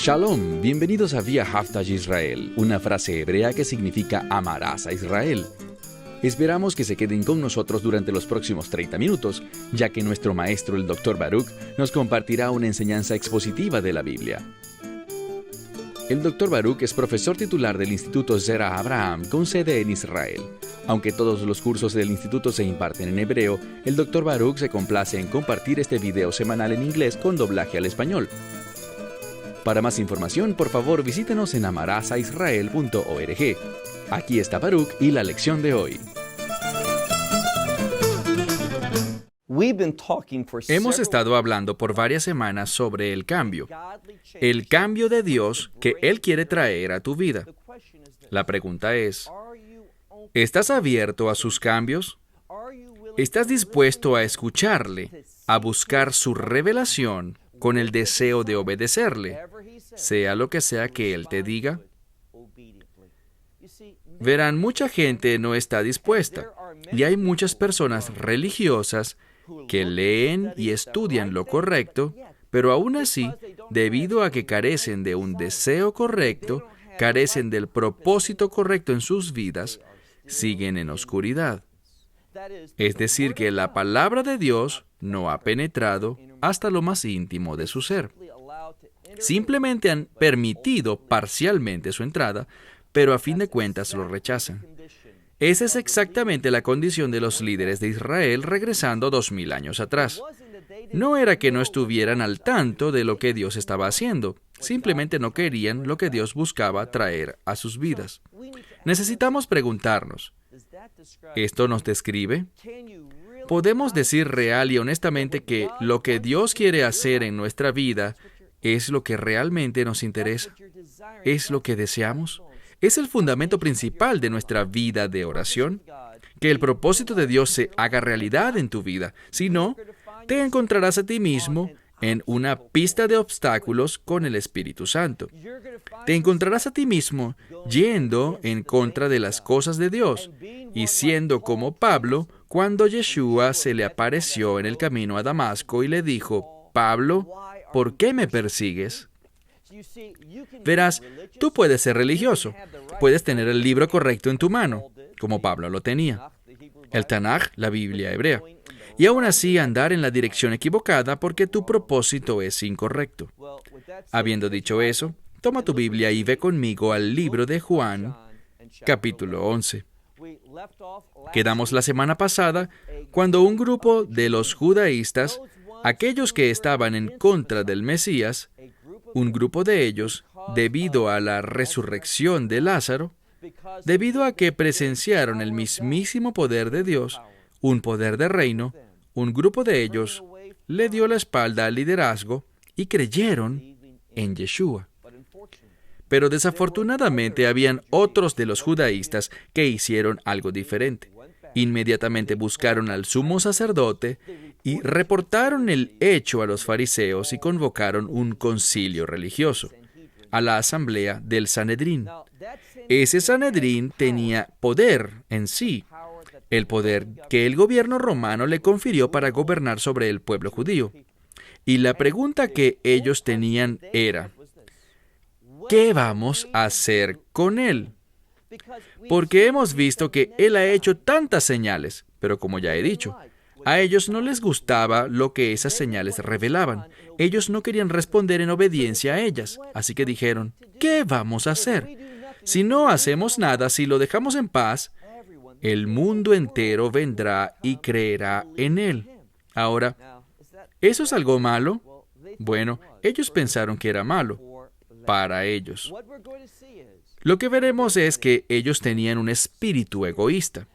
Shalom, bienvenidos a Vía Haftaj Israel, una frase hebrea que significa amarás a Israel. Esperamos que se queden con nosotros durante los próximos 30 minutos, ya que nuestro maestro, el Dr. Baruch, nos compartirá una enseñanza expositiva de la Biblia. El Dr. Baruch es profesor titular del Instituto Zera Abraham con sede en Israel. Aunque todos los cursos del instituto se imparten en hebreo, el Dr. Baruch se complace en compartir este video semanal en inglés con doblaje al español. Para más información, por favor, visítenos en amarasaisrael.org. Aquí está Baruch y la lección de hoy. Hemos estado hablando por varias semanas sobre el cambio de Dios que Él quiere traer a tu vida. La pregunta es, ¿estás abierto a sus cambios? ¿Estás dispuesto a escucharle, a buscar su revelación con el deseo de obedecerle, sea lo que sea que Él te diga? Verán, mucha gente no está dispuesta, y hay muchas personas religiosas que leen y estudian lo correcto, pero aún así, debido a que carecen de un deseo correcto, carecen del propósito correcto en sus vidas, siguen en oscuridad. Es decir, que la palabra de Dios no ha penetrado hasta lo más íntimo de su ser. Simplemente han permitido parcialmente su entrada, pero a fin de cuentas lo rechazan. Esa es exactamente la condición de los líderes de Israel regresando 2000 años atrás. No era que no estuvieran al tanto de lo que Dios estaba haciendo, simplemente no querían lo que Dios buscaba traer a sus vidas. Necesitamos preguntarnos, ¿esto nos describe? ¿Podemos decir real y honestamente que lo que Dios quiere hacer en nuestra vida es lo que realmente nos interesa? ¿Es lo que deseamos? ¿Es el fundamento principal de nuestra vida de oración? Que el propósito de Dios se haga realidad en tu vida. Si no, te encontrarás a ti mismo en una pista de obstáculos con el Espíritu Santo. Te encontrarás a ti mismo yendo en contra de las cosas de Dios y siendo como Pablo cuando Yeshua se le apareció en el camino a Damasco y le dijo, Pablo, ¿por qué me persigues? Verás, tú puedes ser religioso, puedes tener el libro correcto en tu mano, como Pablo lo tenía, el Tanaj, la Biblia hebrea, y aún así andar en la dirección equivocada porque tu propósito es incorrecto. Habiendo dicho eso, toma tu Biblia y ve conmigo al libro de Juan, capítulo 11. Quedamos la semana pasada cuando un grupo de los judaístas, aquellos que estaban en contra del Mesías, un grupo de ellos, debido a la resurrección de Lázaro, debido a que presenciaron el mismísimo poder de Dios, un poder de reino, un grupo de ellos le dio la espalda al liderazgo y creyeron en Yeshua. Pero desafortunadamente habían otros de los judaístas que hicieron algo diferente. Inmediatamente buscaron al sumo sacerdote y reportaron el hecho a los fariseos y convocaron un concilio religioso, a la asamblea del Sanedrín. Ese Sanedrín tenía poder en sí, el poder que el gobierno romano le confirió para gobernar sobre el pueblo judío. Y la pregunta que ellos tenían era, ¿qué vamos a hacer con él? Porque hemos visto que Él ha hecho tantas señales, pero como ya he dicho, a ellos no les gustaba lo que esas señales revelaban. Ellos no querían responder en obediencia a ellas, así que dijeron, ¿qué vamos a hacer? Si no hacemos nada, si lo dejamos en paz, el mundo entero vendrá y creerá en Él. Ahora, ¿eso es algo malo? Bueno, ellos pensaron que era malo para ellos. Lo que veremos es que ellos tenían un espíritu egoísta.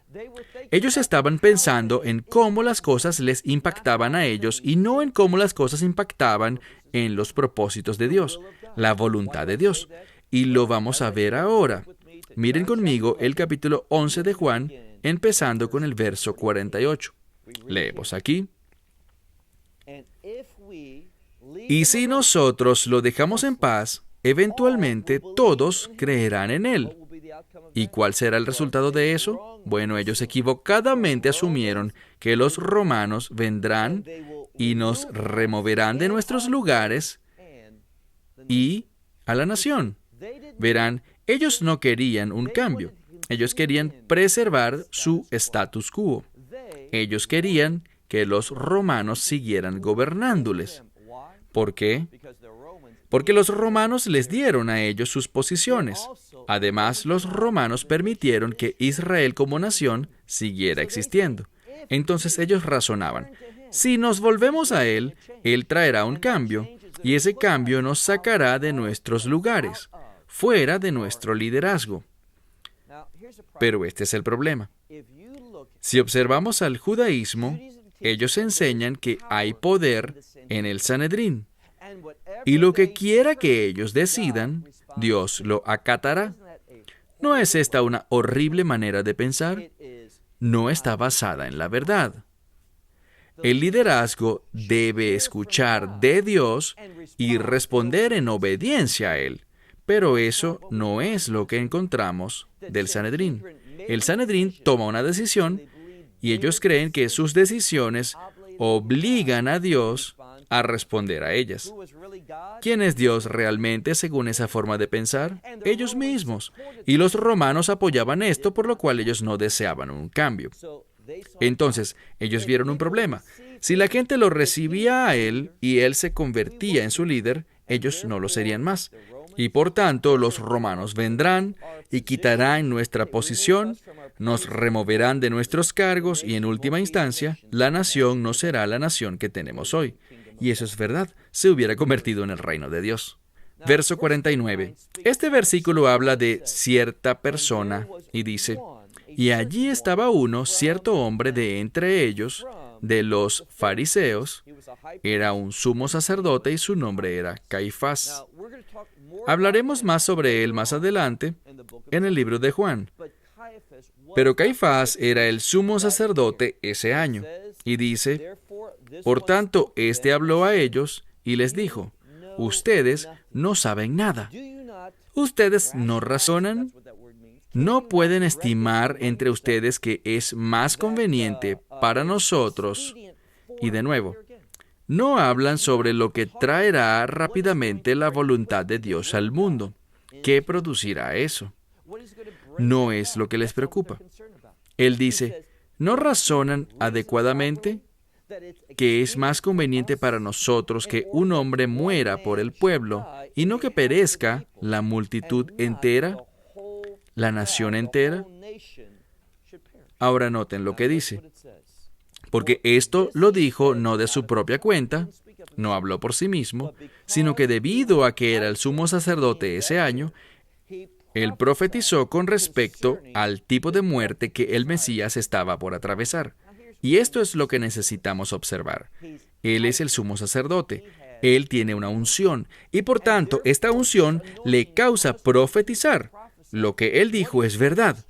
Ellos estaban pensando en cómo las cosas les impactaban a ellos y no en cómo las cosas impactaban en los propósitos de Dios, la voluntad de Dios. Y lo vamos a ver ahora. Miren conmigo el capítulo 11 de Juan, empezando con el verso 48. Leemos aquí. Y si nosotros lo dejamos en paz, eventualmente todos creerán en Él. ¿Y cuál será el resultado de eso? Bueno, ellos equivocadamente asumieron que los romanos vendrán y nos removerán de nuestros lugares y a la nación. Verán, ellos no querían un cambio. Ellos querían preservar su status quo. Ellos querían que los romanos siguieran gobernándoles. ¿Por qué? Porque los romanos les dieron a ellos sus posiciones. Además, los romanos permitieron que Israel como nación siguiera existiendo. Entonces ellos razonaban, si nos volvemos a Él, Él traerá un cambio, y ese cambio nos sacará de nuestros lugares, fuera de nuestro liderazgo. Pero este es el problema. Si observamos al judaísmo, ellos enseñan que hay poder en el Sanedrín. Y lo que quiera que ellos decidan, Dios lo acatará. ¿No es esta una horrible manera de pensar? No está basada en la verdad. El liderazgo debe escuchar de Dios y responder en obediencia a Él. Pero eso no es lo que encontramos del Sanedrín. El Sanedrín toma una decisión y ellos creen que sus decisiones obligan a Dios a responder a ellas. ¿Quién es Dios realmente según esa forma de pensar? Ellos mismos. Y los romanos apoyaban esto, por lo cual ellos no deseaban un cambio. Entonces, ellos vieron un problema. Si la gente lo recibía a él y él se convertía en su líder, ellos no lo serían más. Y por tanto, los romanos vendrán y quitarán nuestra posición, nos removerán de nuestros cargos y en última instancia, la nación no será la nación que tenemos hoy. Y eso es verdad, se hubiera convertido en el reino de Dios. Verso 49. Este versículo habla de cierta persona y dice, y allí estaba uno, cierto hombre de entre ellos, de los fariseos, era un sumo sacerdote y su nombre era Caifás. Hablaremos más sobre él más adelante en el libro de Juan. Pero Caifás era el sumo sacerdote ese año. Y dice, por tanto, éste habló a ellos y les dijo, ustedes no saben nada. ¿Ustedes no razonan? ¿No pueden estimar entre ustedes que es más conveniente para nosotros? Y de nuevo, no hablan sobre lo que traerá rápidamente la voluntad de Dios al mundo. ¿Qué producirá eso? No es lo que les preocupa. Él dice, ¿no razonan adecuadamente que es más conveniente para nosotros que un hombre muera por el pueblo y no que perezca la multitud entera, la nación entera? Ahora noten lo que dice. Porque esto lo dijo no de su propia cuenta, no habló por sí mismo, sino que debido a que era el sumo sacerdote ese año, él profetizó con respecto al tipo de muerte que el Mesías estaba por atravesar. Y esto es lo que necesitamos observar. Él es el sumo sacerdote. Él tiene una unción. Y por tanto, esta unción le causa profetizar. Lo que él dijo es verdad.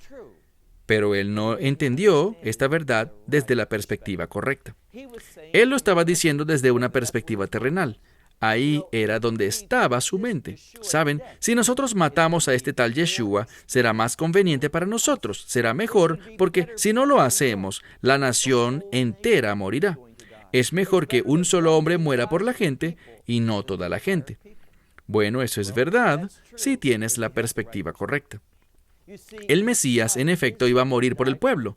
Pero él no entendió esta verdad desde la perspectiva correcta. Él lo estaba diciendo desde una perspectiva terrenal. Ahí era donde estaba su mente. Saben, si nosotros matamos a este tal Yeshua, será más conveniente para nosotros, será mejor, porque si no lo hacemos, la nación entera morirá. Es mejor que un solo hombre muera por la gente y no toda la gente. Bueno, eso es verdad, si tienes la perspectiva correcta. El Mesías, en efecto, iba a morir por el pueblo.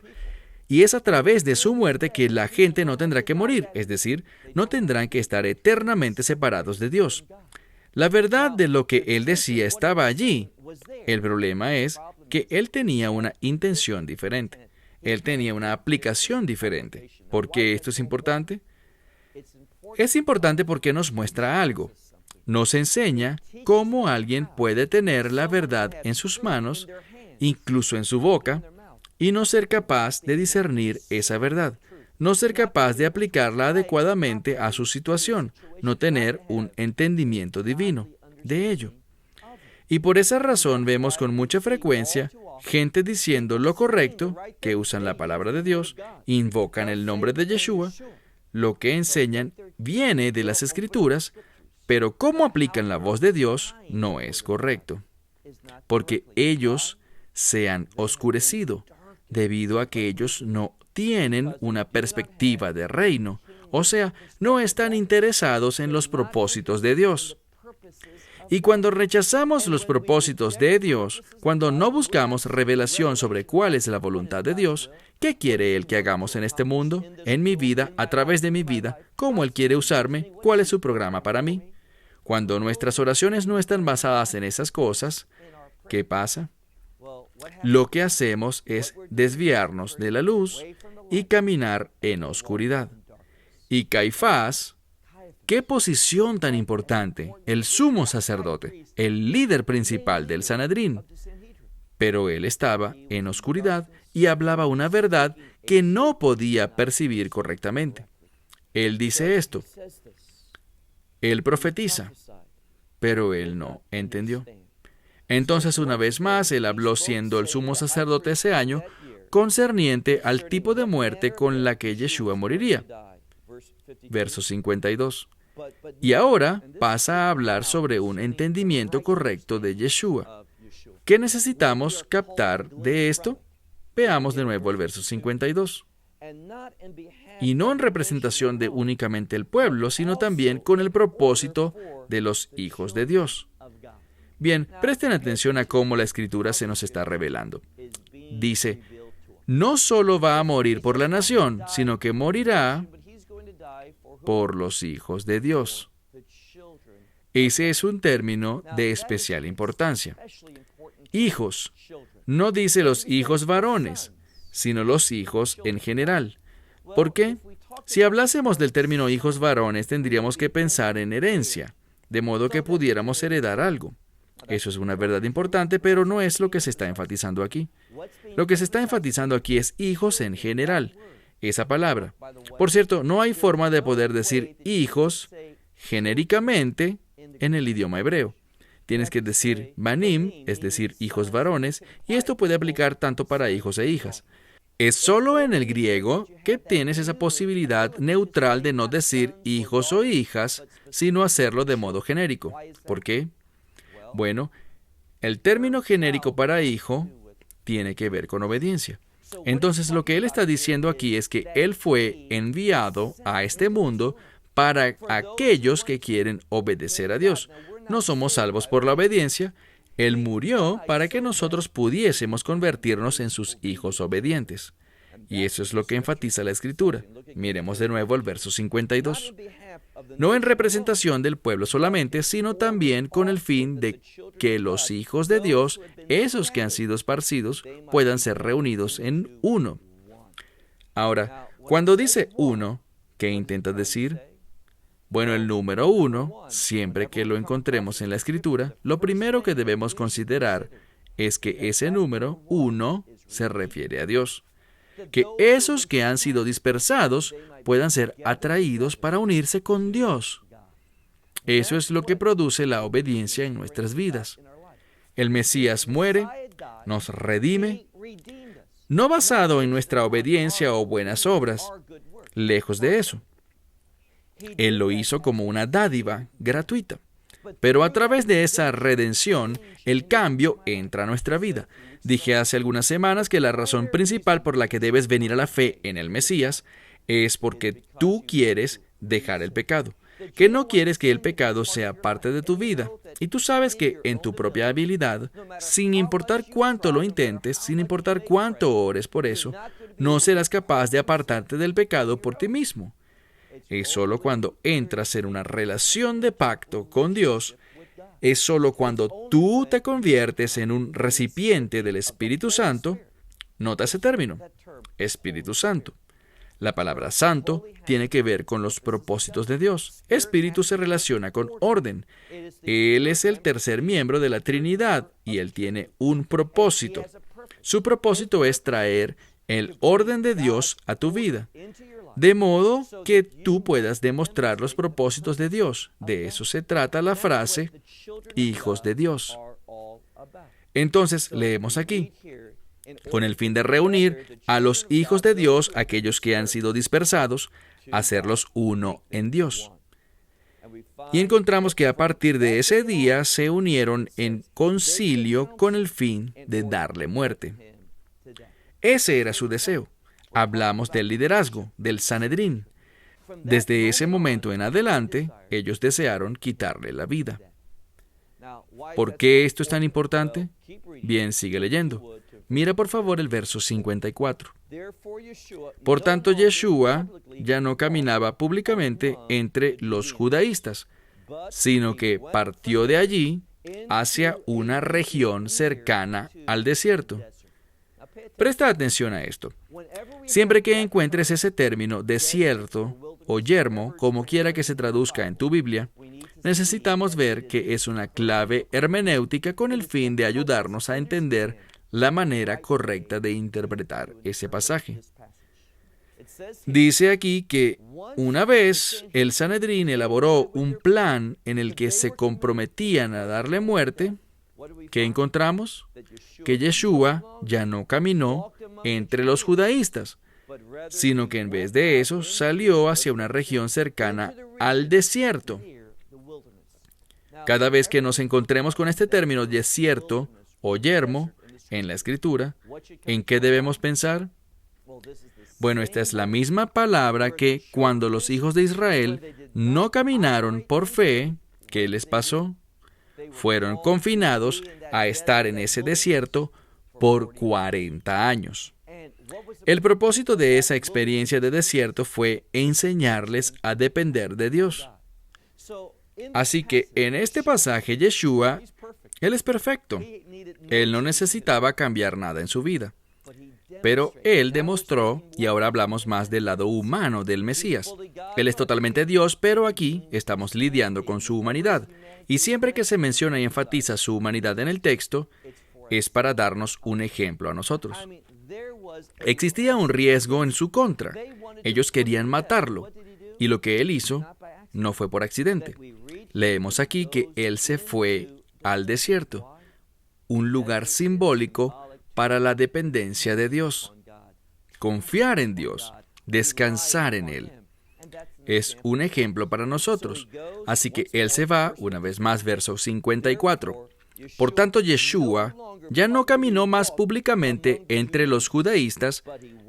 Y es a través de su muerte que la gente no tendrá que morir, es decir, no tendrán que estar eternamente separados de Dios. La verdad de lo que él decía estaba allí. El problema es que él tenía una intención diferente. Él tenía una aplicación diferente. ¿Por qué esto es importante? Es importante porque nos muestra algo. Nos enseña cómo alguien puede tener la verdad en sus manos, incluso en su boca, y no ser capaz de discernir esa verdad, no ser capaz de aplicarla adecuadamente a su situación, no tener un entendimiento divino de ello. Y por esa razón vemos con mucha frecuencia gente diciendo lo correcto, que usan la palabra de Dios, invocan el nombre de Yeshua, lo que enseñan viene de las Escrituras, pero cómo aplican la voz de Dios no es correcto, porque ellos se han oscurecido, debido a que ellos no tienen una perspectiva de reino, o sea, no están interesados en los propósitos de Dios. Y cuando rechazamos los propósitos de Dios, cuando no buscamos revelación sobre cuál es la voluntad de Dios, ¿qué quiere Él que hagamos en este mundo, en mi vida, a través de mi vida? ¿Cómo Él quiere usarme? ¿Cuál es su programa para mí? Cuando nuestras oraciones no están basadas en esas cosas, ¿qué pasa? Lo que hacemos es desviarnos de la luz y caminar en oscuridad. Y Caifás, qué posición tan importante, el sumo sacerdote, el líder principal del Sanedrín. Pero él estaba en oscuridad y hablaba una verdad que no podía percibir correctamente. Él dice esto. Él profetiza, pero él no entendió. Entonces, una vez más, él habló siendo el sumo sacerdote ese año, concerniente al tipo de muerte con la que Yeshua moriría. Verso 52. Y ahora pasa a hablar sobre un entendimiento correcto de Yeshua. ¿Qué necesitamos captar de esto? Veamos de nuevo el verso 52. Y no en representación de únicamente el pueblo, sino también con el propósito de los hijos de Dios. Bien, presten atención a cómo la Escritura se nos está revelando. Dice, no solo va a morir por la nación, sino que morirá por los hijos de Dios. Ese es un término de especial importancia. Hijos. No dice los hijos varones, sino los hijos en general. ¿Por qué? Si hablásemos del término hijos varones, tendríamos que pensar en herencia, de modo que pudiéramos heredar algo. Eso es una verdad importante, pero no es lo que se está enfatizando aquí. Lo que se está enfatizando aquí es hijos en general. Esa palabra. Por cierto, no hay forma de poder decir hijos genéricamente en el idioma hebreo. Tienes que decir banim, es decir, hijos varones, y esto puede aplicar tanto para hijos e hijas. Es solo en el griego que tienes esa posibilidad neutral de no decir hijos o hijas, sino hacerlo de modo genérico. ¿Por qué? Bueno, el término genérico para hijo tiene que ver con obediencia. Entonces, lo que él está diciendo aquí es que él fue enviado a este mundo para aquellos que quieren obedecer a Dios. No somos salvos por la obediencia. Él murió para que nosotros pudiésemos convertirnos en sus hijos obedientes. Y eso es lo que enfatiza la Escritura. Miremos de nuevo el verso 52. No en representación del pueblo solamente, sino también con el fin de que los hijos de Dios, esos que han sido esparcidos, puedan ser reunidos en uno. Ahora, cuando dice uno, ¿qué intenta decir? Bueno, el número 1, siempre que lo encontremos en la Escritura, lo primero que debemos considerar es que ese número 1 se refiere a Dios. Que esos que han sido dispersados puedan ser atraídos para unirse con Dios. Eso es lo que produce la obediencia en nuestras vidas. El Mesías muere, nos redime, no basado en nuestra obediencia o buenas obras, lejos de eso. Él lo hizo como una dádiva gratuita. Pero a través de esa redención, el cambio entra a nuestra vida. Dije hace algunas semanas que la razón principal por la que debes venir a la fe en el Mesías es porque tú quieres dejar el pecado, que no quieres que el pecado sea parte de tu vida. Y tú sabes que en tu propia habilidad, sin importar cuánto lo intentes, sin importar cuánto ores por eso, no serás capaz de apartarte del pecado por ti mismo. Es solo cuando entras en una relación de pacto con Dios, es solo cuando tú te conviertes en un recipiente del Espíritu Santo. Nota ese término, Espíritu Santo. La palabra santo tiene que ver con los propósitos de Dios. Espíritu se relaciona con orden. Él es el tercer miembro de la Trinidad y Él tiene un propósito. Su propósito es traer el orden de Dios a tu vida, de modo que tú puedas demostrar los propósitos de Dios. De eso se trata la frase, hijos de Dios. Entonces, leemos aquí, con el fin de reunir a los hijos de Dios, aquellos que han sido dispersados, hacerlos uno en Dios. Y encontramos que a partir de ese día se unieron en concilio con el fin de darle muerte. Ese era su deseo. Hablamos del liderazgo, del Sanedrín. Desde ese momento en adelante, ellos desearon quitarle la vida. ¿Por qué esto es tan importante? Bien, sigue leyendo. Mira por favor el verso 54. Por tanto, Yeshua ya no caminaba públicamente entre los judaístas, sino que partió de allí hacia una región cercana al desierto. Presta atención a esto. Siempre que encuentres ese término desierto o yermo, como quiera que se traduzca en tu Biblia, necesitamos ver que es una clave hermenéutica con el fin de ayudarnos a entender la manera correcta de interpretar ese pasaje. Dice aquí que una vez el Sanedrín elaboró un plan en el que se comprometían a darle muerte, ¿qué encontramos? Que Yeshua ya no caminó entre los judaístas, sino que en vez de eso salió hacia una región cercana al desierto. Cada vez que nos encontremos con este término desierto o yermo en la Escritura, ¿en qué debemos pensar? Bueno, esta es la misma palabra que cuando los hijos de Israel no caminaron por fe, ¿qué les pasó? Fueron confinados a estar en ese desierto por 40 años. El propósito de esa experiencia de desierto fue enseñarles a depender de Dios. Así que en este pasaje, Yeshua, Él es perfecto. Él no necesitaba cambiar nada en su vida. Pero Él demostró, y ahora hablamos más del lado humano del Mesías. Él es totalmente Dios, pero aquí estamos lidiando con su humanidad. Y siempre que se menciona y enfatiza su humanidad en el texto, es para darnos un ejemplo a nosotros. Existía un riesgo en su contra. Ellos querían matarlo. Y lo que Él hizo no fue por accidente. Leemos aquí que Él se fue al desierto, un lugar simbólico para la dependencia de Dios. Confiar en Dios, descansar en Él. Es un ejemplo para nosotros. Así que Él se va, una vez más, verso 54. Por tanto, Yeshua ya no caminó más públicamente entre los judaístas,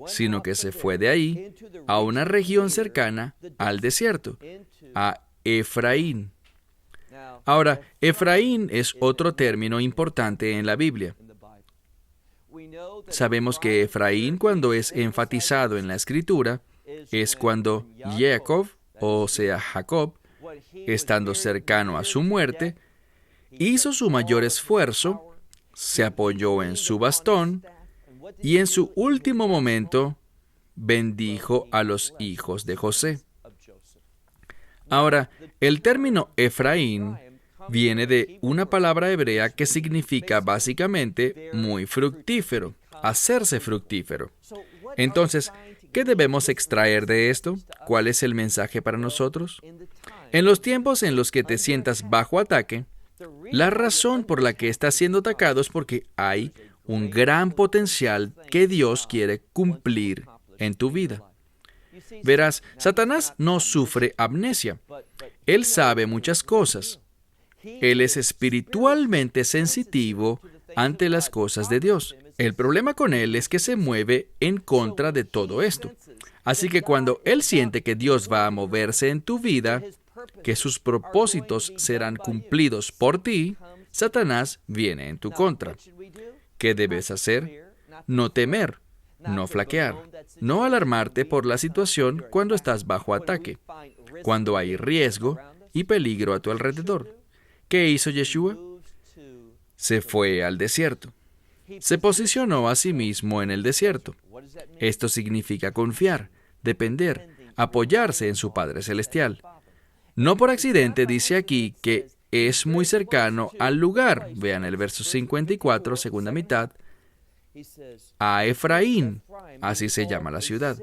sino que se fue de ahí a una región cercana al desierto, a Efraín. Ahora, Efraín es otro término importante en la Biblia. Sabemos que Efraín, cuando es enfatizado en la Escritura, es cuando Jacob, o sea Jacob, estando cercano a su muerte, hizo su mayor esfuerzo, se apoyó en su bastón y en su último momento bendijo a los hijos de José. Ahora, el término Efraín viene de una palabra hebrea que significa básicamente muy fructífero, hacerse fructífero. Entonces, ¿qué debemos extraer de esto? ¿Cuál es el mensaje para nosotros? En los tiempos en los que te sientas bajo ataque, la razón por la que estás siendo atacado es porque hay un gran potencial que Dios quiere cumplir en tu vida. Verás, Satanás no sufre amnesia. Él sabe muchas cosas. Él es espiritualmente sensitivo ante las cosas de Dios. El problema con él es que se mueve en contra de todo esto. Así que cuando él siente que Dios va a moverse en tu vida, que sus propósitos serán cumplidos por ti, Satanás viene en tu contra. ¿Qué debes hacer? No temer, no flaquear, no alarmarte por la situación cuando estás bajo ataque, cuando hay riesgo y peligro a tu alrededor. ¿Qué hizo Yeshua? Se fue al desierto. Se posicionó a sí mismo en el desierto. Esto significa confiar, depender, apoyarse en su Padre Celestial. No por accidente dice aquí que es muy cercano al lugar. Vean el verso 54, segunda mitad. A Efraín, así se llama la ciudad.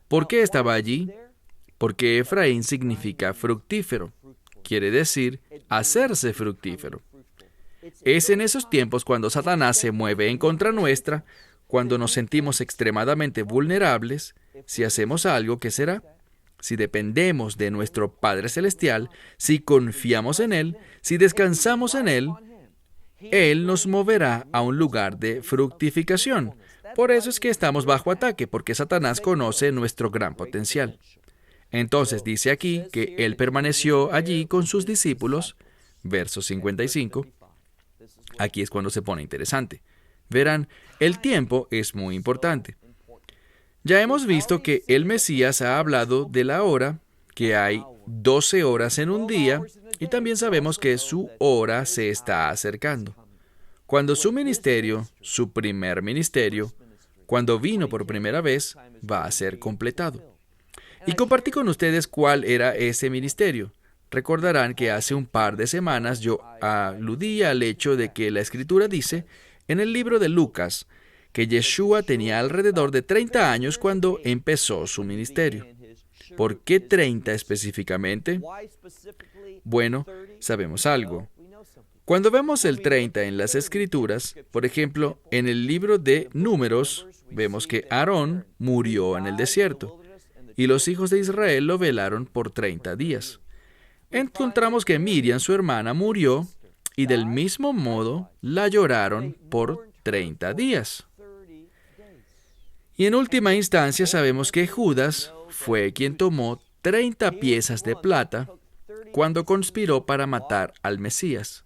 ¿Por qué estaba allí? Porque Efraín significa fructífero. Quiere decir hacerse fructífero. Es en esos tiempos cuando Satanás se mueve en contra nuestra, cuando nos sentimos extremadamente vulnerables. Si hacemos algo, ¿qué será? Si dependemos de nuestro Padre Celestial, si confiamos en Él, si descansamos en Él, Él nos moverá a un lugar de fructificación. Por eso es que estamos bajo ataque, porque Satanás conoce nuestro gran potencial. Entonces dice aquí que Él permaneció allí con sus discípulos. verso 55. Aquí es cuando se pone interesante. Verán, el tiempo es muy importante. Ya hemos visto que el Mesías ha hablado de la hora, que hay 12 horas en un día, y también sabemos que su hora se está acercando. Cuando su ministerio, su primer ministerio, cuando vino por primera vez, va a ser completado. Y compartí con ustedes cuál era ese ministerio. Recordarán que hace un par de semanas yo aludí al hecho de que la Escritura dice en el libro de Lucas que Yeshua tenía alrededor de 30 años cuando empezó su ministerio. ¿Por qué 30 específicamente? Bueno, sabemos algo. Cuando vemos el 30 en las Escrituras, por ejemplo, en el libro de Números, vemos que Aarón murió en el desierto y los hijos de Israel lo velaron por 30 días. Encontramos que Miriam, su hermana, murió y del mismo modo la lloraron por 30 días. Y en última instancia sabemos que Judas fue quien tomó 30 piezas de plata cuando conspiró para matar al Mesías.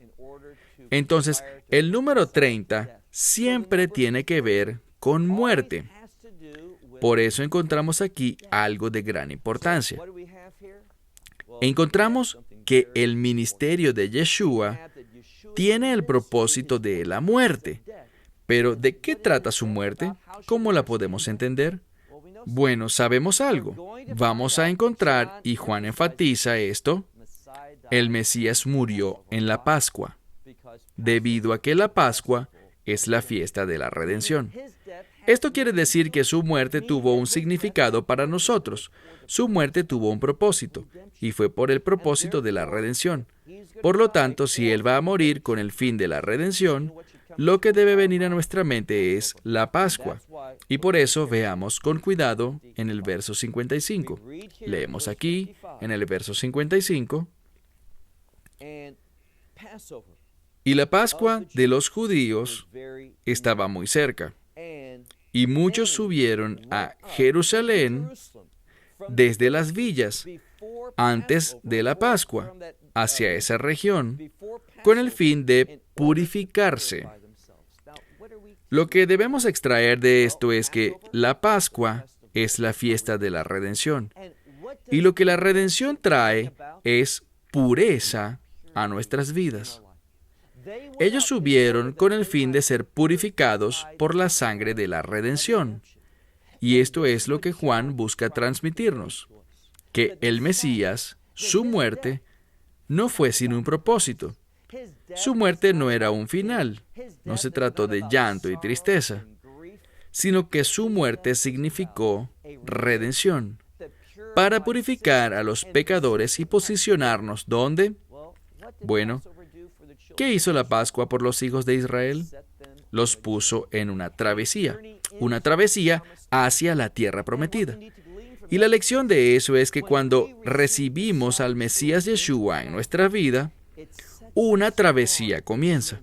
Entonces, el número 30 siempre tiene que ver con muerte. Por eso encontramos aquí algo de gran importancia. Encontramos que el ministerio de Yeshua tiene el propósito de la muerte. Pero, ¿de qué trata su muerte? ¿Cómo la podemos entender? Bueno, sabemos algo. Vamos a encontrar, y Juan enfatiza esto, el Mesías murió en la Pascua, debido a que la Pascua es la fiesta de la redención. Esto quiere decir que su muerte tuvo un significado para nosotros. Su muerte tuvo un propósito, y fue por el propósito de la redención. Por lo tanto, si Él va a morir con el fin de la redención, lo que debe venir a nuestra mente es la Pascua. Y por eso veamos con cuidado en el verso 55. Leemos aquí, en el verso 55. Y la Pascua de los judíos estaba muy cerca, y muchos subieron a Jerusalén desde las villas, antes de la Pascua, hacia esa región, con el fin de purificarse. Lo que debemos extraer de esto es que la Pascua es la fiesta de la redención, y lo que la redención trae es pureza a nuestras vidas. Ellos subieron con el fin de ser purificados por la sangre de la redención. Y esto es lo que Juan busca transmitirnos, que el Mesías, su muerte, no fue sin un propósito. Su muerte no era un final, no se trató de llanto y tristeza, sino que su muerte significó redención, para purificar a los pecadores y posicionarnos ¿dónde? Bueno, ¿qué hizo la Pascua por los hijos de Israel? Los puso en una travesía hacia la tierra prometida. Y la lección de eso es que cuando recibimos al Mesías Yeshua en nuestra vida, una travesía comienza.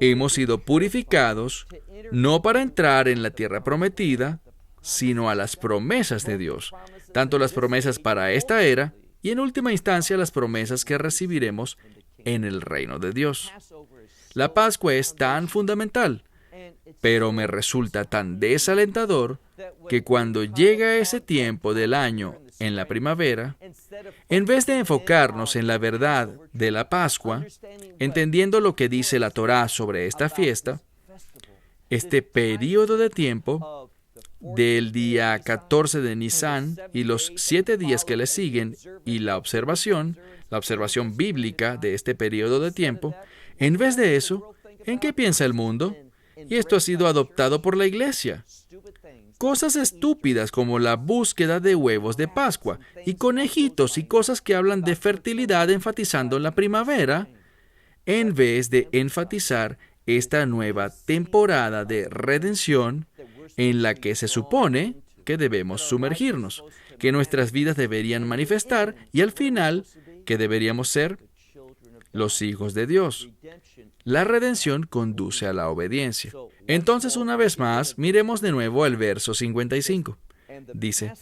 Hemos sido purificados no para entrar en la tierra prometida, sino a las promesas de Dios, tanto las promesas para esta era y en última instancia las promesas que recibiremos en el reino de Dios. La Pascua es tan fundamental, pero me resulta tan desalentador que cuando llega ese tiempo del año en la primavera, en vez de enfocarnos en la verdad de la Pascua, entendiendo lo que dice la Torá sobre esta fiesta, este periodo de tiempo del día 14 de Nisan y los 7 días que le siguen y la observación bíblica de este periodo de tiempo, en vez de eso, ¿en qué piensa el mundo? Y esto ha sido adoptado por la Iglesia. Cosas estúpidas como la búsqueda de huevos de Pascua y conejitos y cosas que hablan de fertilidad enfatizando la primavera, en vez de enfatizar esta nueva temporada de redención en la que se supone que debemos sumergirnos, que nuestras vidas deberían manifestar y al final que deberíamos ser los hijos de Dios. La redención conduce a la obediencia. Entonces, una vez más, miremos de nuevo el verso 55. Dice,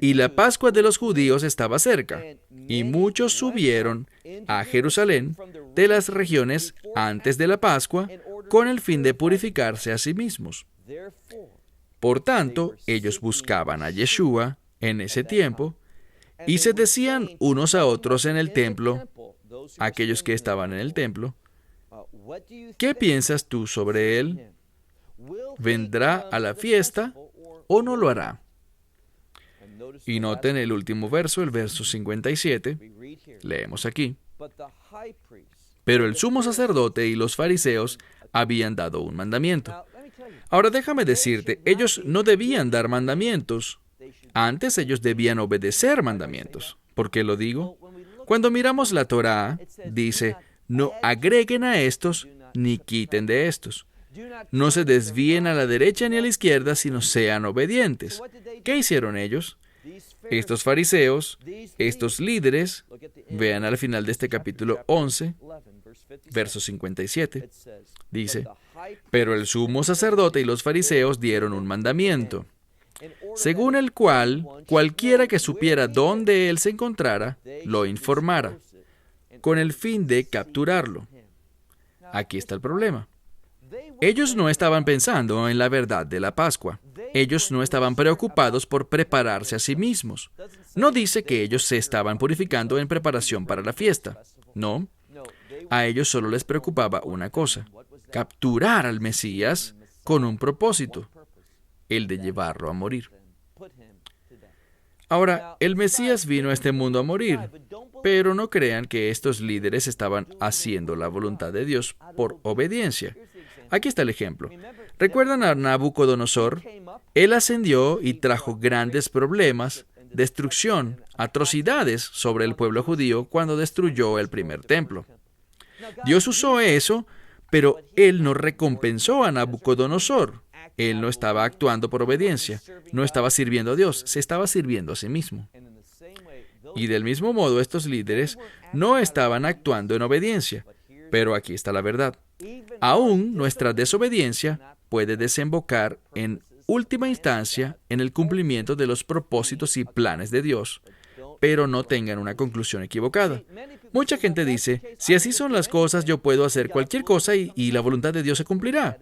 y la Pascua de los judíos estaba cerca, y muchos subieron a Jerusalén de las regiones antes de la Pascua con el fin de purificarse a sí mismos. Por tanto, ellos buscaban a Yeshua en ese tiempo y se decían unos a otros en el templo, aquellos que estaban en el templo, ¿qué piensas tú sobre él? ¿Vendrá a la fiesta o no lo hará? Y noten el último verso, el verso 57. Leemos aquí. Pero el sumo sacerdote y los fariseos habían dado un mandamiento. Ahora déjame decirte, ellos no debían dar mandamientos. Antes ellos debían obedecer mandamientos. ¿Por qué lo digo? Cuando miramos la Torá, dice, no agreguen a estos ni quiten de estos. No se desvíen a la derecha ni a la izquierda, sino sean obedientes. ¿Qué hicieron ellos? Estos fariseos, estos líderes, vean al final de este capítulo 11, verso 57, dice, pero el sumo sacerdote y los fariseos dieron un mandamiento, según el cual cualquiera que supiera dónde él se encontrara, lo informara, con el fin de capturarlo. Aquí está el problema. Ellos no estaban pensando en la verdad de la Pascua. Ellos no estaban preocupados por prepararse a sí mismos. No dice que ellos se estaban purificando en preparación para la fiesta. No. A ellos solo les preocupaba una cosa: capturar al Mesías con un propósito, el de llevarlo a morir. Ahora, el Mesías vino a este mundo a morir, pero no crean que estos líderes estaban haciendo la voluntad de Dios por obediencia. Aquí está el ejemplo. ¿Recuerdan a Nabucodonosor? Él ascendió y trajo grandes problemas, destrucción, atrocidades sobre el pueblo judío cuando destruyó el primer templo. Dios usó eso, pero Él no recompensó a Nabucodonosor. Él no estaba actuando por obediencia, no estaba sirviendo a Dios, se estaba sirviendo a sí mismo. Y del mismo modo, estos líderes no estaban actuando en obediencia. Pero aquí está la verdad. Aún nuestra desobediencia puede desembocar en última instancia en el cumplimiento de los propósitos y planes de Dios, pero no tengan una conclusión equivocada. Mucha gente dice, si así son las cosas, yo puedo hacer cualquier cosa y la voluntad de Dios se cumplirá.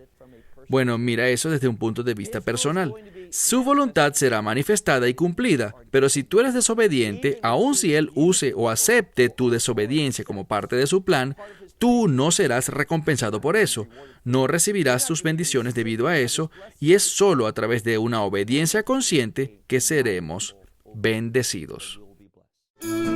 Bueno, mira eso desde un punto de vista personal. Su voluntad será manifestada y cumplida, pero si tú eres desobediente, aun si Él use o acepte tu desobediencia como parte de su plan, tú no serás recompensado por eso. No recibirás sus bendiciones debido a eso, y es solo a través de una obediencia consciente que seremos bendecidos.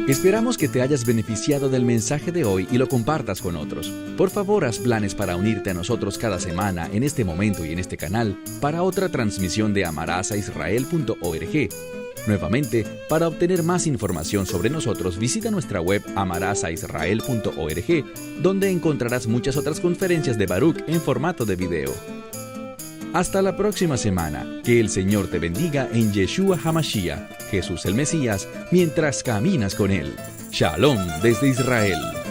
Esperamos que te hayas beneficiado del mensaje de hoy y lo compartas con otros. Por favor, haz planes para unirte a nosotros cada semana en este momento y en este canal para otra transmisión de amarasaisrael.org. Nuevamente, para obtener más información sobre nosotros, visita nuestra web amarasaisrael.org, donde encontrarás muchas otras conferencias de Baruch en formato de video. Hasta la próxima semana. Que el Señor te bendiga en Yeshua HaMashiach, Jesús el Mesías, mientras caminas con Él. Shalom desde Israel.